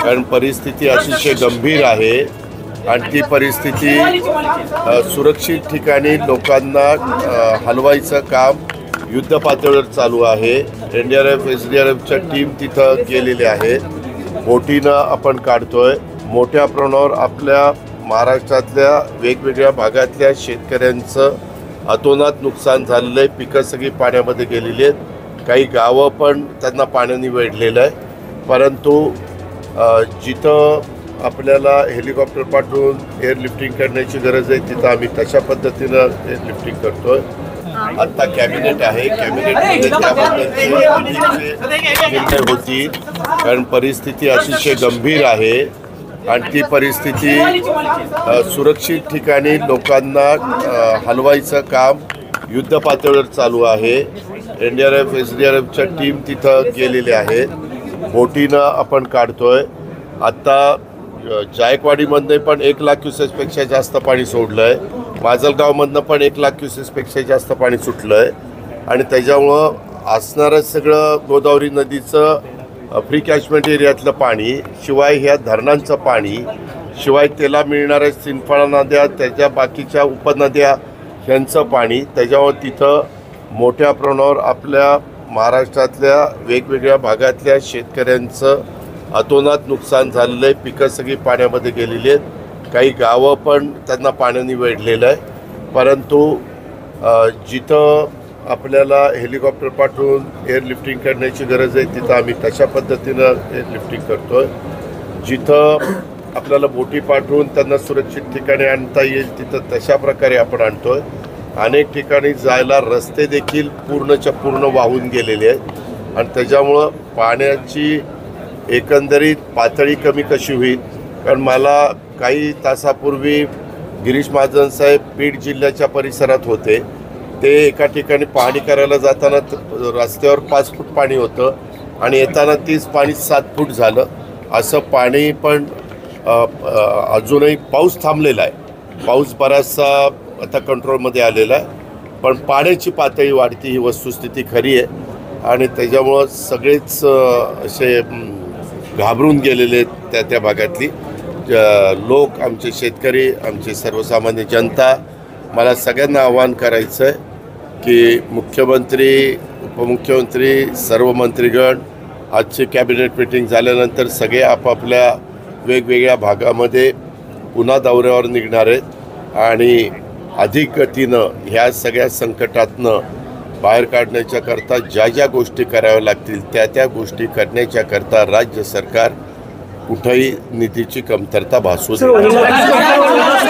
कारण परिस्थिती अतिशय गंभीर आहे आणि ती परिस्थिती सुरक्षित ठिकाणी लोकांना हलवायचं काम युद्ध पातळीवर चालू आहे। NDRF SDRFच्या टीम तिथं गेलेले आहेत। बोटीनं आपण काढतोय। मोठ्या प्रमाणावर आपल्या महाराष्ट्रातल्या वेगवेगळ्या भागातल्या शेतकऱ्यांचं अतोनात नुकसान झालेलं आहे। पिकं सगळी पाण्यामध्ये गेलेली आहेत। काही गावं पण त्यांना पाण्याने वेढलेलं आहे। परंतु जिथं आपल्याला हेलिकॉप्टर पाठवून एअरलिफ्टिंग करण्याची गरज आहे तिथं आम्ही तशा पद्धतीनं एअरलिफ्टिंग करतोय। आता कॅबिनेट आहे, कॅबिनेटमध्ये त्याबद्दलचे निर्णय होतील कारण परिस्थिती अतिशय गंभीर आहे आणि ती परिस्थिती सुरक्षित ठिकाणी लोकांना हलवायचं काम युद्ध पातळीवर चालू आहे। NDRF SDRFच्या टीम तिथं गेलेले आहेत। बोटीनं आपण काढतोय। आता जायकवाडीमध्ये पण 1 लाख क्युसेसपेक्षा जास्त पाणी सोडलं आहे। माजलगावमधनं पण 1 लाख क्युसेसपेक्षा जास्त पाणी सुटलं आहे आणि त्याच्यामुळं असणारं सगळं गोदावरी नदीचं फ्री कॅचमेंट एरियातलं पाणी, शिवाय ह्या धरणांचं पाणी, शिवाय त्याला मिळणाऱ्या सिंफळा नद्या, त्याच्या बाकीच्या उपनद्या ह्यांचं पाणी, त्याच्यावर तिथं मोठ्या प्रमाणावर आपल्या महाराष्ट्रातल्या वेगवेगळ्या भागातल्या शेतकऱ्यांचं अतोनात नुकसान झालेलं आहे। पिकं सगळी पाण्यामध्ये गेलेली आहेत। काही गावं पण त्यांना पाण्याने वेढलेलं आहे। परंतु जिथं आपल्याला हेलिकॉप्टर पाठवून एअरलिफ्टिंग करण्याची गरज आहे तिथं आम्ही तशा पद्धतीनं एअरलिफ्टिंग करतोय। जिथं आपल्याला बोटी पाठवून त्यांना सुरक्षित ठिकाणी आणता येईल तिथं तशा प्रकारे आपण आणतोय। अनेक ठिकाणी जायला रस्ते देखील पूर्णच्या पूर्ण वाहून गेलेले आहेत आणि त्याच्यामुळं पाण्याची एकंदरीत पातळी कमी कशी होईल, कारण मला काही तासापूर्वी गिरीश महाजन साहेब बीड जिल्ह्याच्या परिसरात होते। ते एका ठिकाणी पाहणी करायला जाताना रस्त्यावर 5 फूट पाणी होतं आणि येताना 30 पाणी 7 फूट झालं। असं पाणी पण अजूनही पाऊस थांबलेला आहे। पाऊस बराचसा आता कंट्रोलमध्ये आलेला आहे, पण पाण्याची पातळी वाढती ही वस्तुस्थिती खरी आहे आणि त्याच्यामुळं सगळेच असे घाबरून गेलेले आहेत त्या भागातली लोक, आमचे शेतकरी, आमचे सर्वसामान्य जनता। मला सगळ्यांना आवाहन करायचं आहे की मुख्यमंत्री, उपमुख्यमंत्री, सर्व मंत्रीगण आजची कॅबिनेट मीटिंग झाल्यानंतर सगळे आपापल्या वेगवेगळ्या भागामध्ये पुन्हा दौऱ्यावर निघणार आहेत आणि अधिक गतीनं ह्या सगळ्या संकटातनं बाहेर काढण्याच्याकरता ज्या गोष्टी कराव्या लागतील त्या गोष्टी करण्याच्याकरता राज्य सरकार कुठेही निधीची कमतरता भासवू नये।